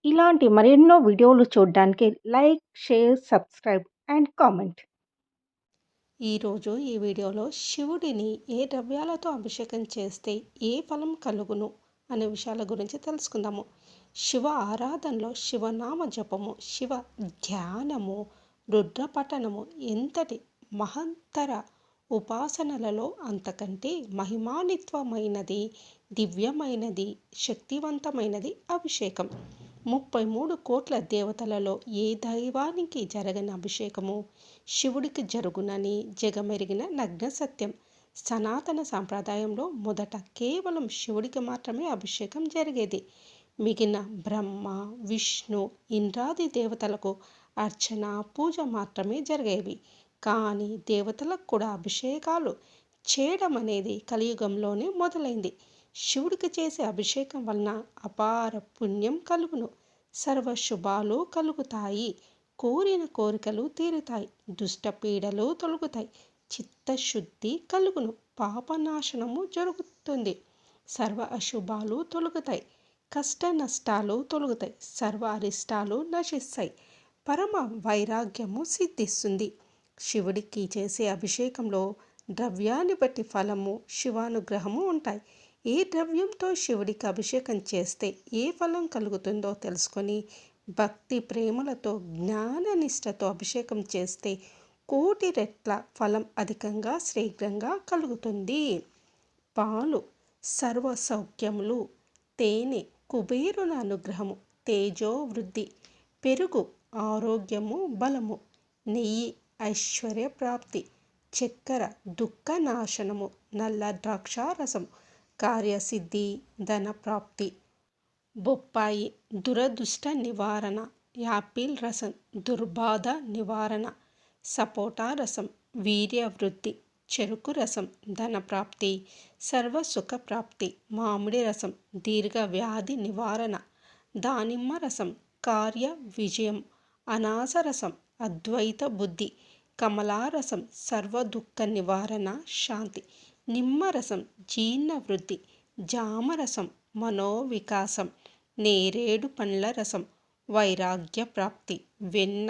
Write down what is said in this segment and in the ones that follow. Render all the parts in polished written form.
ఇలాంటి మరెన్నో వీడియోలు చూడడానికి like, share, subscribe and comment. ఈరోజు ఈ వీడియోలో శివుడిని ఏ ద్రవ్యాలతో అభిషేకం చేస్తే ఏ ఫలం కలుగును అనే విషయాల గురించి తెలుసుకుందాము. శివ ఆరాధనలో శివనామ జపము, శివ ధ్యానము, రుద్రపఠనము ఎంతటి మహత్తర ఉపాసనలలో అంతకంటే మహిమాన్వితమైనది, దివ్యమైనది, శక్తివంతమైనది అభిషేకం. 33 కోట్ల దేవతలలో ఏ దైవానికి జరగని అభిషేకము శివుడికి జరుగునని జగమెరిగిన నగ్న సత్యం. సనాతన సాంప్రదాయంలో మొదట కేవలం శివుడికి మాత్రమే అభిషేకం జరిగేది. మిగిలిన బ్రహ్మ, విష్ణు, ఇంద్రాది దేవతలకు అర్చన, పూజ మాత్రమే జరిగేవి. కానీ దేవతలకు కూడా అభిషేకాలు చేయడం అనేది కలియుగంలోనే మొదలైంది. శివుడికి చేసే అభిషేకం వలన అపార పుణ్యం కలుగును, సర్వ శుభాలు కలుగుతాయి, కోరిన కోరికలు తీరుతాయి, దుష్ట పీడలు తొలగుతాయి, చిత్తశుద్ధి కలుగును, పాపనాశనము జరుగుతుంది, సర్వ అశుభాలు తొలగుతాయి, కష్ట నష్టాలు తొలగుతాయి, సర్వ అరిష్టాలు నశిస్తాయి, పరమ వైరాగ్యము సిద్ధిస్తుంది. శివుడికి చేసే అభిషేకంలో ద్రవ్యాన్ని బట్టి ఫలము, శివానుగ్రహము ఉంటాయి. ఏ ద్రవ్యంతో శివుడికి అభిషేకం చేస్తే ఏ ఫలం కలుగుతుందో తెలుసుకొని భక్తి ప్రేమలతో జ్ఞాననిష్టతో అభిషేకం చేస్తే కోటి రెట్ల ఫలం అధికంగా శీఘ్రంగా కలుగుతుంది. పాలు సర్వ సౌఖ్యములు, తేనె కుబేరుల అనుగ్రహము, తేజో వృద్ధి, పెరుగు ఆరోగ్యము బలము, నెయ్యి ఐశ్వర్య ప్రాప్తి, చక్కెర దుఃఖ నాశనము, నల్ల ద్రాక్షారసం కార్యసిద్ధి ధన ప్రాప్తి, బొప్పాయి దురదృష్ట నివారణ, యాపిల్ రసం దుర్బాధ నివారణ, సపోటా రసం వీర్యవృద్ధి, చెరుకు రసం ధనప్రాప్తి, సర్వసుఖ ప్రాప్తి, మామిడి రసం దీర్ఘ వ్యాధి నివారణ, దానిమ్మ రసం కార్య విజయం, అనాస రసం అద్వైత బుద్ధి, కమలారసం సర్వదుఃఖ నివారణ శాంతి, నిమ్మరసం జీర్ణ వృద్ధి, జామరసం మనోవికాసం, నేరేడు పండ్ల రసం వైరాగ్య ప్రాప్తి, వెన్న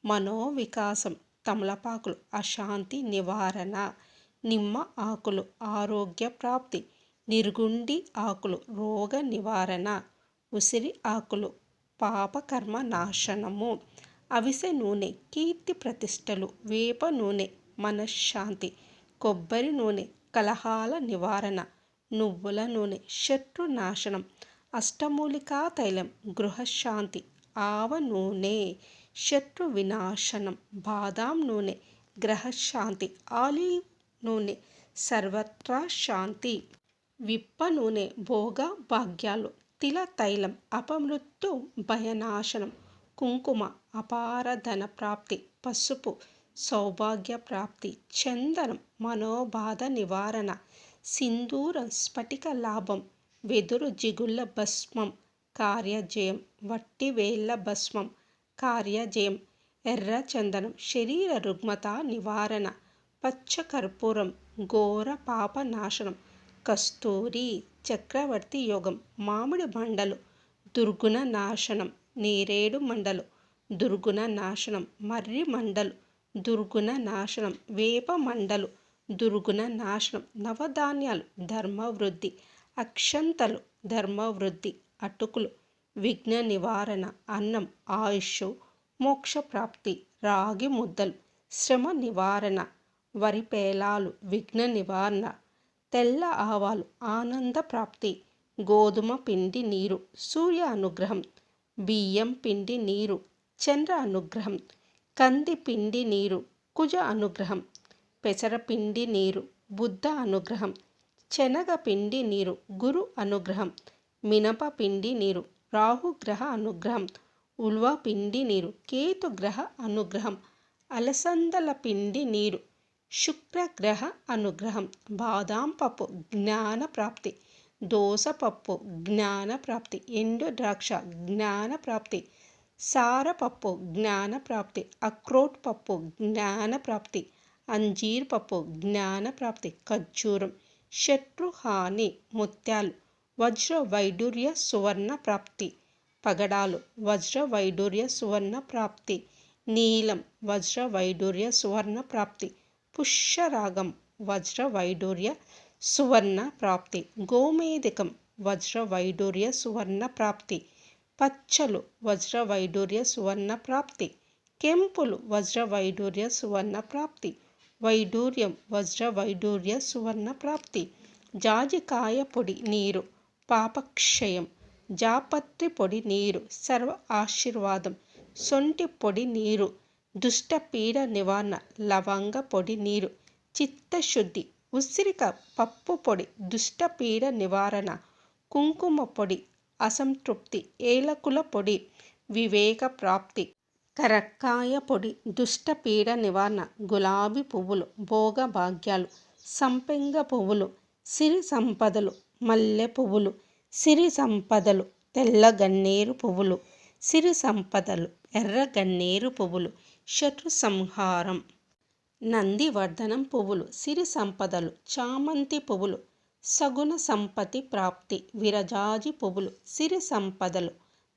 మనోవికాసం, తమలపాకులు అశాంతి నివారణ, నిమ్మ ఆకులు ఆరోగ్య ప్రాప్తి, నిర్గుండి ఆకులు రోగ నివారణ, ఉసిరి ఆకులు పాపకర్మ నాశనము, అవిసె నూనె కీర్తి ప్రతిష్టలు, వేప నూనె మనశ్శాంతి, కొబ్బరి నూనె కలహాల నివారణ, నువ్వుల నూనె శత్రు నాశనం, అష్టమూలికా తైలం గృహశాంతి, ఆవ నూనె శత్రు వినాశనం, బాదాం నూనె గ్రహశాంతి, ఆలివ్ నూనె సర్వత్రా శాంతి, విప్ప నూనె భోగ భాగ్యాలు, తిల తైలం అపమృత్యు భయనాశనం, కుంకుమ అపార ధన ప్రాప్తి, పసుపు సౌభాగ్య ప్రాప్తి, చందనం మనోబాధ నివారణ, సింధూరం స్ఫటిక లాభం, వెదురు జిగుళ్ళ భస్మం కార్యజయం, వట్టివేళ్ల భస్మం కార్యజయం, ఎర్ర చందనం శరీర రుగ్మత నివారణ, పచ్చ కర్పూరం ఘోర పాప నాశనం, కస్తూరి చక్రవర్తి యోగం, మామిడి మండలు దుర్గుణ నాశనం, నేరేడు మండలు దుర్గుణ నాశనం, మర్రి మండలు దుర్గుణ నాశనం, వేప మండలు దుర్గుణ నాశనం, నవధాన్యాలు ధర్మవృద్ధి, అక్షంతలు ధర్మవృద్ధి, అటుకులు విఘ్న నివారణ, అన్నం ఆయుష్ మోక్షప్రాప్తి, రాగి ముద్దలు శ్రమ నివారణ, వరి పేలాలు విఘ్న నివారణ, తెల్ల ఆవాలు ఆనంద ప్రాప్తి, గోధుమ పిండి నీరు సూర్య అనుగ్రహం, బియ్యం పిండి నీరు చంద్ర అనుగ్రహం, కంది పిండి నీరు కుజ అనుగ్రహం, పెసరపిండి నీరు బుద్ధ అనుగ్రహం, శనగ పిండి నీరు గురు అనుగ్రహం, మినప పిండి నీరు రాహుగ్రహ అనుగ్రహం, ఉల్వ పిండి నీరు కేతు గ్రహ అనుగ్రహం, అలసందల పిండి నీరు శుక్రగ్రహ అనుగ్రహం, బాదాం పప్పు జ్ఞాన ప్రాప్తి, దోసపప్పు జ్ఞాన ప్రాప్తి, ఎండు ద్రాక్ష జ్ఞాన ప్రాప్తి, సారపప్పు జ్ఞాన ప్రాప్తి, అక్రోట్ పప్పు జ్ఞాన ప్రాప్తి, అంజీర్ పప్పు జ్ఞాన ప్రాప్తి, ఖర్జూరం శత్రుహాని, ముత్యాలు వజ్ర వైడూర్య సువర్ణ ప్రాప్తి, పగడాలు వజ్ర వైడూర్య సువర్ణ ప్రాప్తి. నీలం వజ్ర వైడూర్య సువర్ణ ప్రాప్తి. పుష్యరాగం వజ్ర వైడూర్య సువర్ణ ప్రాప్తి. గోమేధికం వజ్ర వైడూర్య సువర్ణ ప్రాప్తి. పచ్చలు వజ్ర వైడూర్య సువర్ణ ప్రాప్తి. కెంపులు వజ్ర వైడూర్య సువర్ణ ప్రాప్తి. వైడూర్యం వజ్ర వైడూర్య సువర్ణ ప్రాప్తి. జాజికాయ పొడి నీరు పాపక్షయం. జాపత్రి పొడి నీరు సర్వ ఆశీర్వాదం. సొంటి పొడి నీరు దుష్టపీడ నివారణ. లవంగ పొడి నీరు చిత్తశుద్ధి. ఉసిరిక పప్పు పొడి దుష్టపీడ నివారణ. కుంకుమ పొడి అసంతృప్తి. ఏలకుల పొడి వివేక ప్రాప్తి. కరక్కాయ పొడి దుష్టపీడ నివారణ. గులాబీ పువ్వులు భోగ భాగ్యాలు. సంపెంగ పువ్వులు సిరి సంపదలు. మల్లె పువ్వులు సిరి సంపదలు. తెల్ల గన్నేరు పువ్వులు సిరి సంపదలు. ఎర్ర గన్నేరు పువ్వులు శత్రు సంహారం. నందివర్ధనం పువ్వులు సిరి సంపదలు. చామంతి పువ్వులు సగుణ సంపత్తి ప్రాప్తి. విరజాజి పువ్వులు సిరి సంపదలు.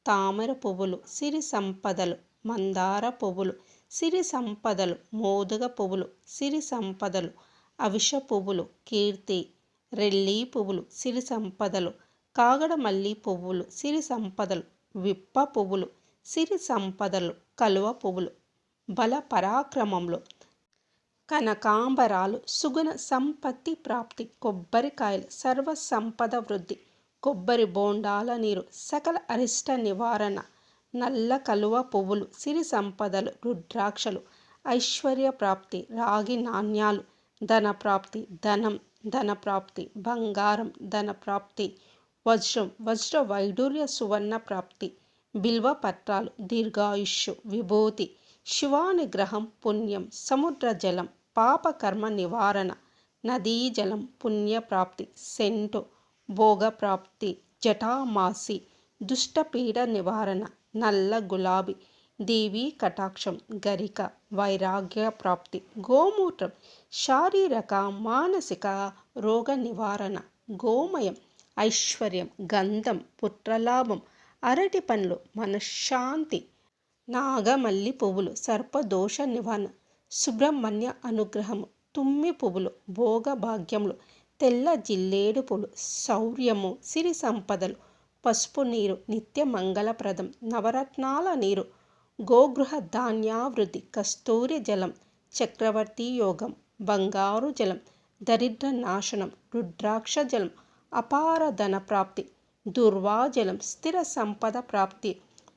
తామర పువ్వులు సిరి సంపదలు. మందార పువ్వులు సిరి సంపదలు. మోదుగ పువ్వులు సిరి సంపదలు. అవిష పువ్వులు కీర్తి. రెల్లి పువ్వులు సిరి సంపదలు. కాగడమల్లి పువ్వులు సిరి సంపదలు. విప్ప పువ్వులు సిరి సంపదలు. కలువ పువ్వులు బల పరాక్రమంలో. కనకాంబరాలు సుగుణ సంపత్తి ప్రాప్తి. కొబ్బరికాయలు సర్వ సంపద వృద్ధి. కొబ్బరి బోండాల నీరు సకల అరిష్ట నివారణ. నల్ల కలువ పువ్వులు సిరి సంపదలు. రుద్రాక్షలు ఐశ్వర్య ప్రాప్తి. రాగి నాణ్యాలు ధన ప్రాప్తి. ధనం ధన ప్రాప్తి. బంగారం ధన ప్రాప్తి. వజ్రం వజ్ర వైడూర్య సువర్ణ ప్రాప్తి. బిల్వ పత్రాలు దీర్ఘాయుష్యు. విభూతి శివానుగ్రహం పుణ్యం. సముద్ర జలం పాపకర్మ నివారణ. నదీ జలం పుణ్యప్రాప్తి. సెంటు భోగప్రాప్తి. జటామాసి దుష్టపీడ నివారణ. నల్ల గులాబీ దేవీ కటాక్షం. గరిక వైరాగ్య ప్రాప్తి. గోమూత్రం శారీరక మానసిక రోగ నివారణ. గోమయం ఐశ్వర్యం. గంధం పుత్రలాభం. అరటి పండ్లు మనశ్శాంతి. నాగమల్లి పువ్వులు సర్పదోష నివారణ. సుబ్రహ్మణ్య అనుగ్రహము. తుమ్మి పువ్వులు భోగ భాగ్యములు. తెల్ల జిల్లేడు పువ్వులు శౌర్యము సిరి సంపదలు. పసుపు నీరు నిత్య మంగళప్రదం. నవరత్నాల నీరు గోగృహ ధాన్యావృద్ధి. కస్తూరి జలం చక్రవర్తి యోగం. బంగారు జలం దరిద్ర నాశనం. రుద్రాక్ష జలం అపార ధన ప్రాప్తి. దుర్వాజలం స్థిర సంపద ప్రాప్తి.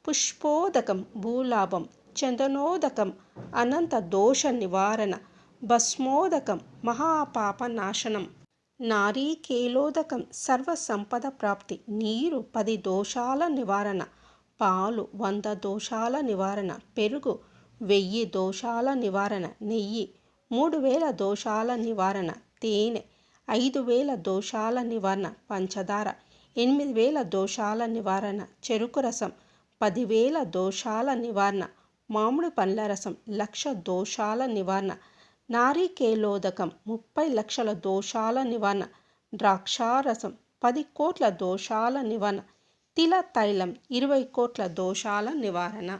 పుష్పోదకం భూలాభం. చందనోదకం అనంత దోష నివారణ. భస్మోదకం మహాపాప నాశనం. నారీకేలోదకం సర్వ సంపద ప్రాప్తి. నీరు 10 దోషాల నివారణ. పాలు 100 దోషాల నివారణ. పెరుగు 1000 దోషాల నివారణ. నెయ్యి 3000 దోషాల నివారణ. తేనె 5000 దోషాల నివారణ. పంచదార 8000 దోషాల నివారణ. చెరుకు రసం 10,000 దోషాల నివారణ. మామిడి పండ్ల రసం 1,00,000 దోషాల నివారణ. నారికేలోదకం 30 లక్షల దోషాల నివారణ. ద్రాక్షారసం 10 కోట్ల దోషాల నివారణ. తిల తైలం 20 కోట్ల దోషాల నివారణ.